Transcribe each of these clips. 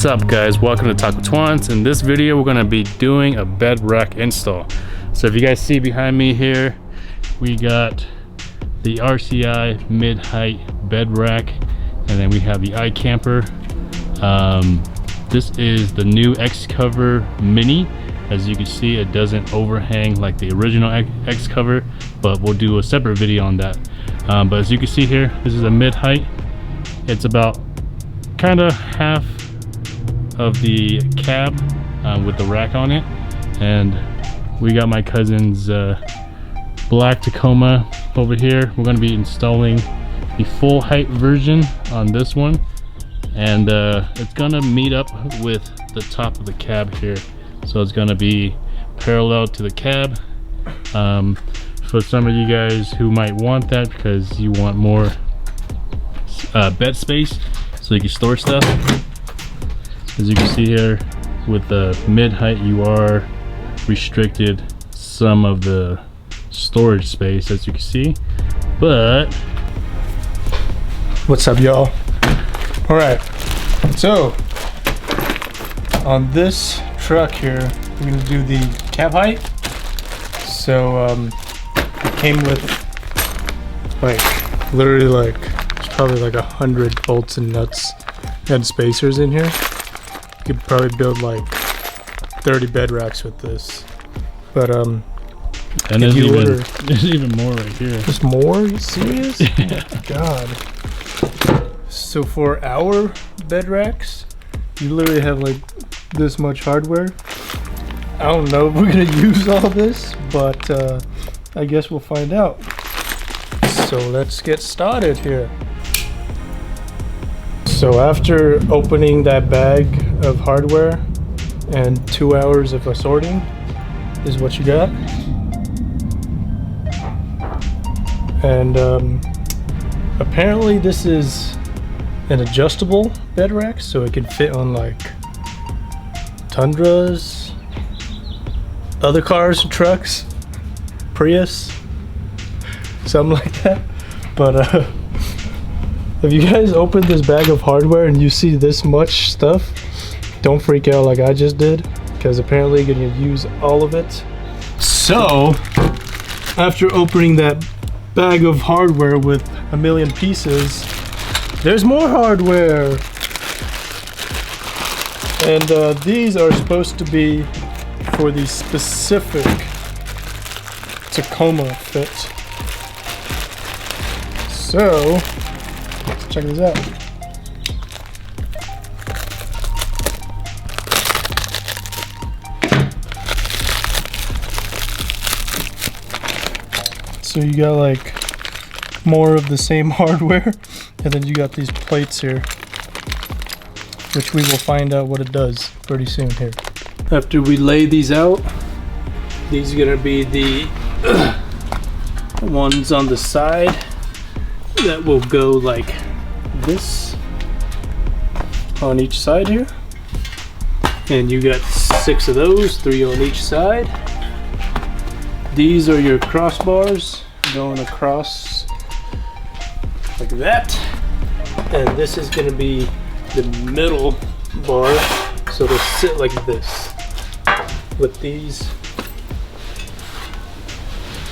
What's up guys, welcome to Taco Twans. In this video we're going to be doing a bed rack install. So if you guys see behind me here, we got the RCI mid-height bed rack, and then we have the iCamper. This is the new X-Cover Mini. As you can see, it doesn't overhang like the original X-Cover, but we'll do a separate video on that. But as you can see here, this is a mid-height. It's about kind of half of the cab with the rack on it, and we got my cousin's black Tacoma over here. We're going to be installing the full height version on this one, and it's going to meet up with the top of the cab here, so it's going to be parallel to the cab. For some of you guys who might want that because you want more bed space so you can store stuff. As you can see here, with the mid-height you are restricted some of the storage space, as you can see. But what's up, y'all? All right, so on this truck here we're gonna do the cab height. So it came with like literally like it's probably like 100 bolts and nuts and spacers in here. You could probably build like 30 bed racks with this, but and there's even more right here. There's more? Are you serious? Yeah. Oh my God. So for our bed racks, you literally have like this much hardware. I don't know if we're gonna use all this, but I guess we'll find out. So let's get started here. So after opening that bag of hardware and 2 hours of assorting is what you got. And apparently this is an adjustable bed rack, so it can fit on like Tundras, other cars and trucks, Prius, something like that. But if you guys open this bag of hardware and you see this much stuff, don't freak out like I just did, because apparently you're gonna use all of it. So after opening that bag of hardware with a million pieces, there's more hardware. And these are supposed to be for the specific Tacoma fit. So let's check this out. So you got like more of the same hardware, and then you got these plates here, which we will find out what it does pretty soon here. After we lay these out, these are gonna be the ones on the side that will go like this on each side here. And you got 6 of those, 3 on each side. These are your crossbars going across like that. And this is gonna be the middle bar, so they'll sit like this with these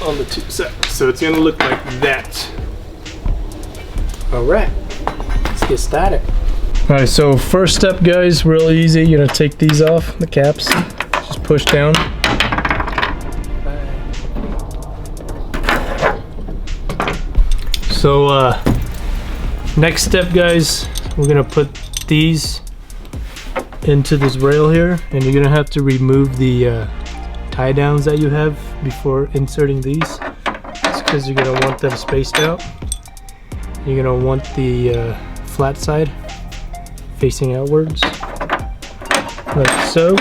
on the 2 sides. So it's gonna look like that. All right, let's get started. All right, so first step, guys, real easy. You're gonna take these off, the caps, just push down. So next step, guys, we're gonna put these into this rail here, and you're gonna have to remove the tie downs that you have before inserting these. It's because you're gonna want them spaced out. You're gonna want the flat side facing outwards, like so.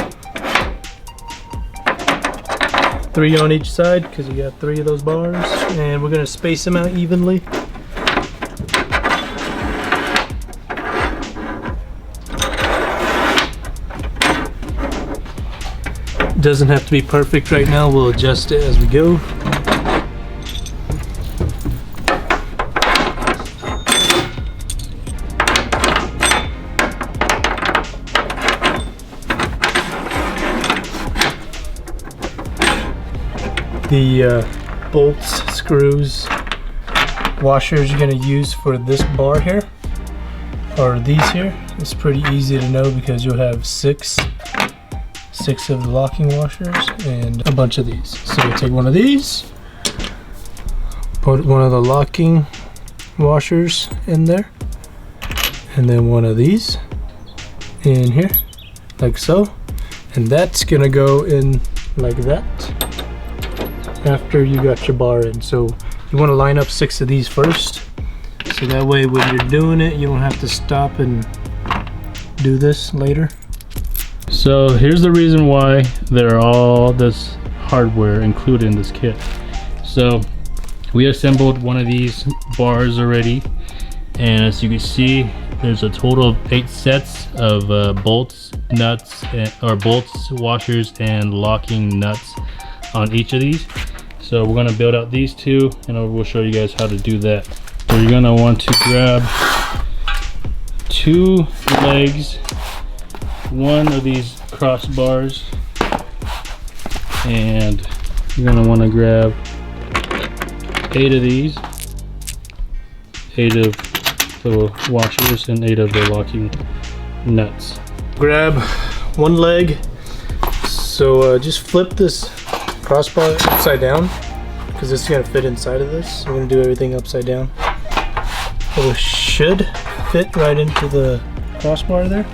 3 on each side, because you got 3 of those bars, and we're gonna space them out evenly. Doesn't have to be perfect right now, we'll adjust it as we go. The bolts, screws, washers you're going to use for this bar here are these here. It's pretty easy to know because you'll have six of the locking washers and a bunch of these. So you take one of these, put one of the locking washers in there, and then one of these in here, like so, and that's gonna go in like that after you got your bar in. So you want to line up 6 of these first, so that way when you're doing it you don't have to stop and do this later. So here's the reason why there are all this hardware included in this kit. So we assembled one of these bars already, and as you can see, there's a total of 8 sets of bolts, nuts, bolts, washers, and locking nuts on each of these. So we're gonna build out these 2, and we'll show you guys how to do that. So you're gonna want to grab 2 legs, 1 of these crossbars, and you're gonna want to grab 8 of these, 8 of the washers, and 8 of the locking nuts. Grab 1 leg. So just flip this crossbar upside down because it's gonna fit inside of this. We're gonna do everything upside down. It should fit right into the crossbar there.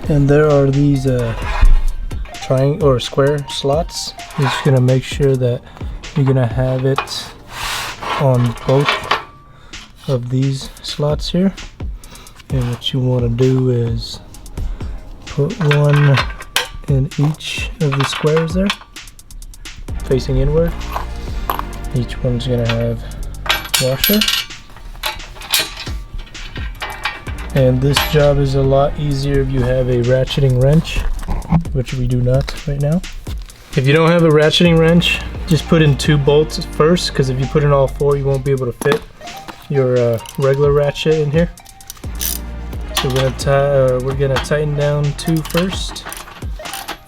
And there are these triangle or square slots. You're just gonna make sure that you're gonna have it on both of these slots here. And what you want to do is put one in each of the squares there, facing inward. Each one's gonna have washer. And this job is a lot easier if you have a ratcheting wrench, which we do not right now. If you don't have a ratcheting wrench, just put in 2 bolts first, because if you put in all 4, you won't be able to fit your regular ratchet in here. So we're gonna tighten down 2 first,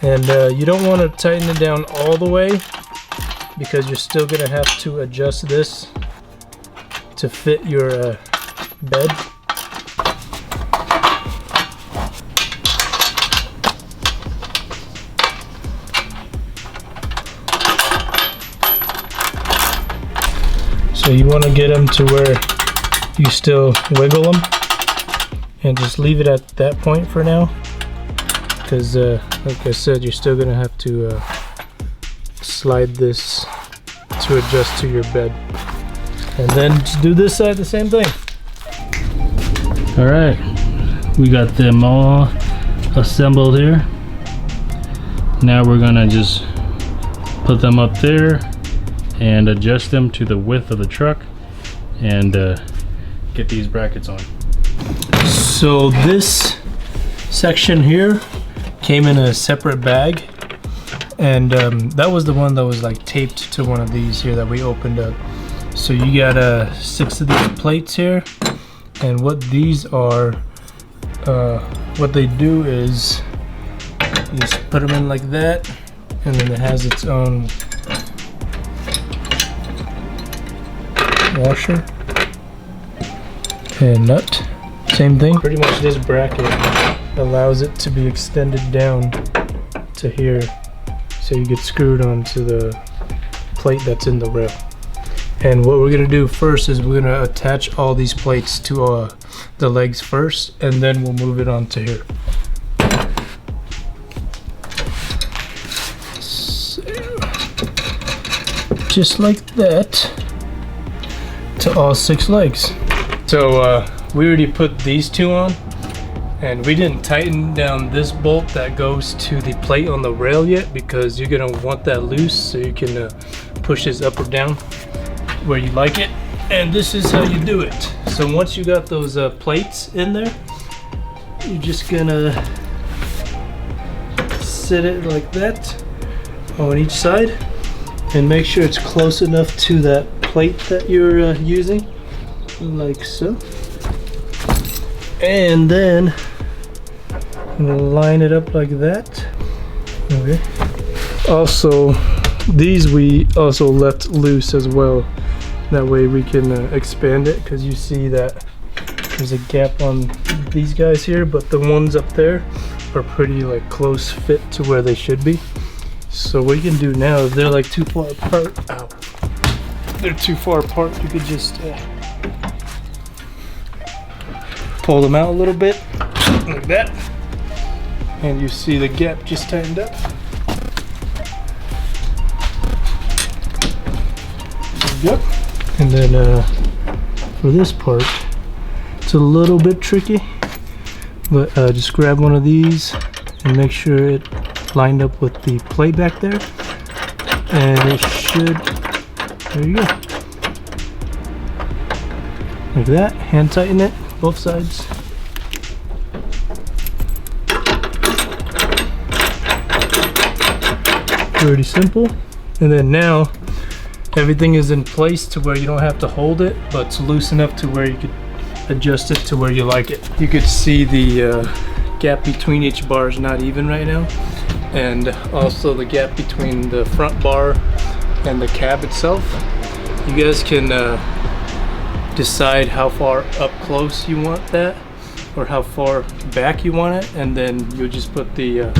and you don't want to tighten it down all the way because you're still gonna have to adjust this to fit your bed. So you want to get them to where you still wiggle them, and just leave it at that point for now, because like I said, you're still going to have to slide this to adjust to your bed. And then just do this side the same thing. Alright, we got them all assembled here. Now we're going to just put them up there and adjust them to the width of the truck and get these brackets on. So this section here came in a separate bag, and that was the one that was like taped to one of these here that we opened up. So you got 6 of these plates here, and what these are, what they do is you just put them in like that, and then it has its own washer and nut. Same thing. Pretty much this bracket allows it to be extended down to here, so you get screwed onto the plate that's in the rail. And what we're gonna do first is we're gonna attach all these plates to the legs first, and then we'll move it onto here. So, just like that, to all 6 legs. So we already put these 2 on, and we didn't tighten down this bolt that goes to the plate on the rail yet, because you're gonna want that loose so you can push this up or down where you like it. And this is how you do it. So once you got those plates in there, you're just gonna sit it like that on each side, and make sure it's close enough to that plate that you're using, like so. And then I'm gonna line it up like that. Okay. Also, these we also left loose as well. That way we can expand it, because you see that there's a gap on these guys here, but the ones up there are pretty like close fit to where they should be. So what you can do now, if they're like too far apart, they're too far apart, you could just pull them out a little bit like that, and you see the gap just tightened up. Yep. And then for this part, it's a little bit tricky, but just grab one of these and make sure it lined up with the plate back there, and it should, there you go, like that. Hand tighten it both sides. Pretty simple. And then now everything is in place to where you don't have to hold it, but it's loose enough to where you could adjust it to where you like it. You could see the gap between each bar is not even right now, and also the gap between the front bar and the cab itself. You guys can decide how far up close you want that, or how far back you want it, and then you'll just put the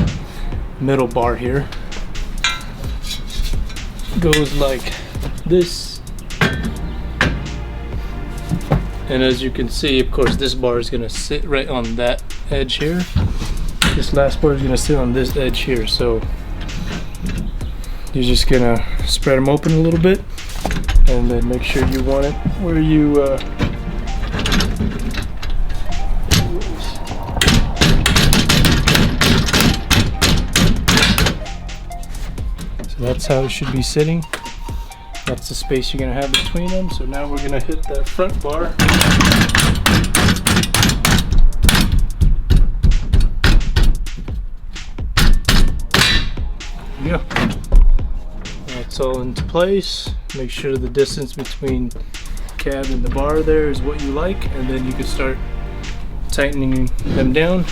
middle bar here. Goes like this, and as you can see, of course, this bar is going to sit right on that edge here. This last bar is going to sit on this edge here, so you're just going to spread them open a little bit, and then make sure you want it where you so that's how it should be sitting. That's the space you're going to have between them. So now we're going to hit that front bar. There you go. That's all into place. Make sure the distance between cab and the bar there is what you like, and then you can start tightening them down.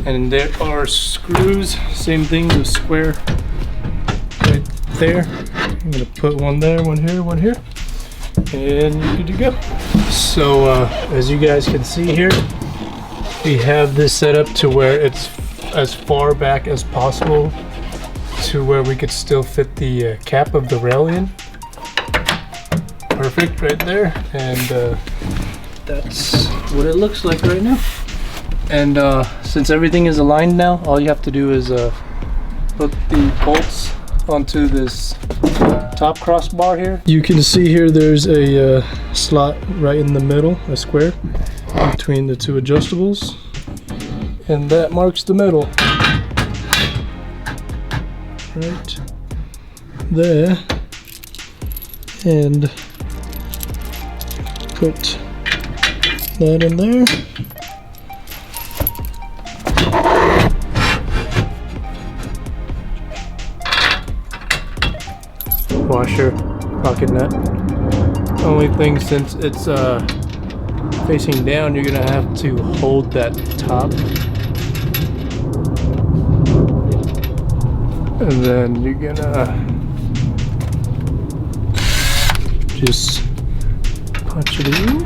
And there are screws, same thing, the square right there. I'm gonna put one there, one here, and you're good to go. So as you guys can see here, we have this set up to where it's as far back as possible to where we could still fit the cap of the rail in. Perfect right there, and that's what it looks like right now. And since everything is aligned now, all you have to do is put the bolts onto this top crossbar here. You can see here there's a slot right in the middle, a square between the two adjustables, and that marks the middle right there. And put that in there. Washer, pocket nut. Only thing, since it's facing down, you're gonna have to hold that top, and then you're gonna just punch it in.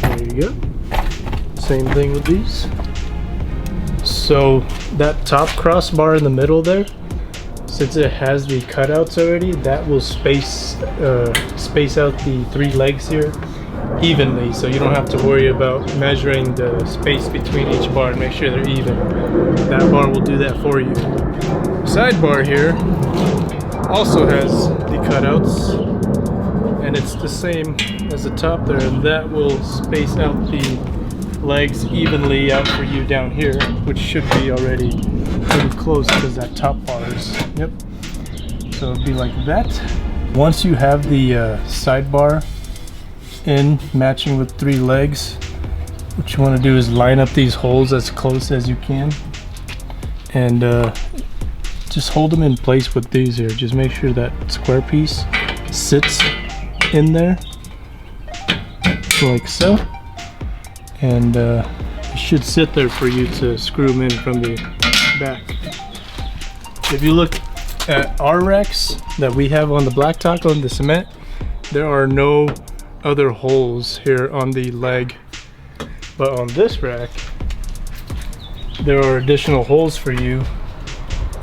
There you go. Same thing with these. So that top crossbar in the middle there, since it has the cutouts already, that will space out the three legs here evenly, so you don't have to worry about measuring the space between each bar and make sure they're even. That bar will do that for you. Sidebar here also has the cutouts, and it's the same as the top there, and that will space out the legs evenly out for you down here, which should be already pretty close because that top bar is, yep. So it'd be like that. Once you have the sidebar in matching with three legs, what you want to do is line up these holes as close as you can, and just hold them in place with these here. Just make sure that square piece sits in there like so, and you should sit there for you to screw them in from the back. If you look at our racks that we have on the blacktop on the cement, there are no other holes here on the leg. But on this rack, there are additional holes for you.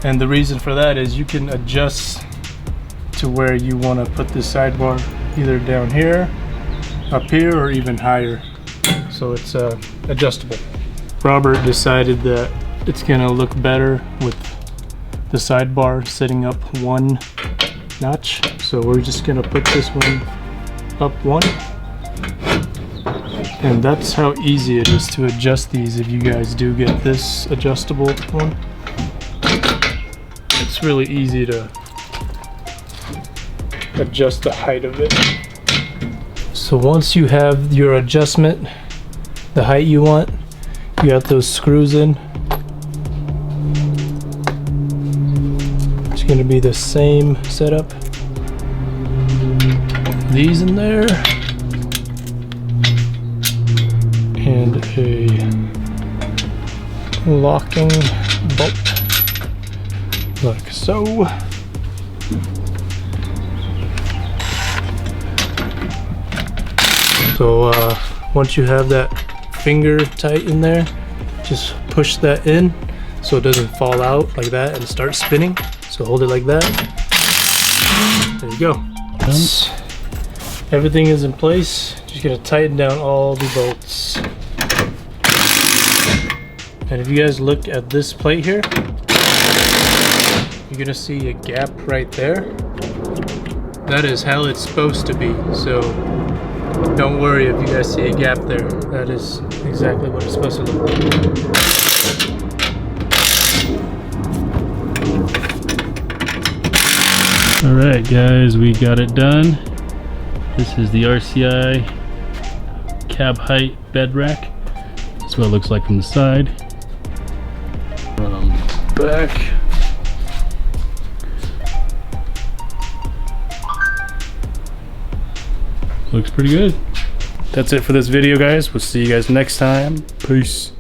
And the reason for that is you can adjust to where you want to put this sidebar, either down here, up here, or even higher. So it's adjustable. Robert decided that it's gonna look better with the sidebar sitting up one notch. So we're just gonna put this one up one. And that's how easy it is to adjust these if you guys do get this adjustable one. It's really easy to adjust the height of it. So once you have your adjustment, the height you want, you got those screws in. It's going to be the same setup. These in there. And a locking bolt, like so. So once you have that finger tight in there, just push that in so it doesn't fall out like that and start spinning. So hold it like that. There you go. Everything is in place. Just gonna tighten down all the bolts. And if you guys look at this plate here, you're gonna see a gap right there. That is how it's supposed to be. So don't worry if you guys see a gap there. That is exactly what it's supposed to look like. Alright guys, we got it done. This is the RCI cab height bed rack. That's what it looks like from the side. From back. Looks pretty good. That's it for this video, guys. We'll see you guys next time. Peace.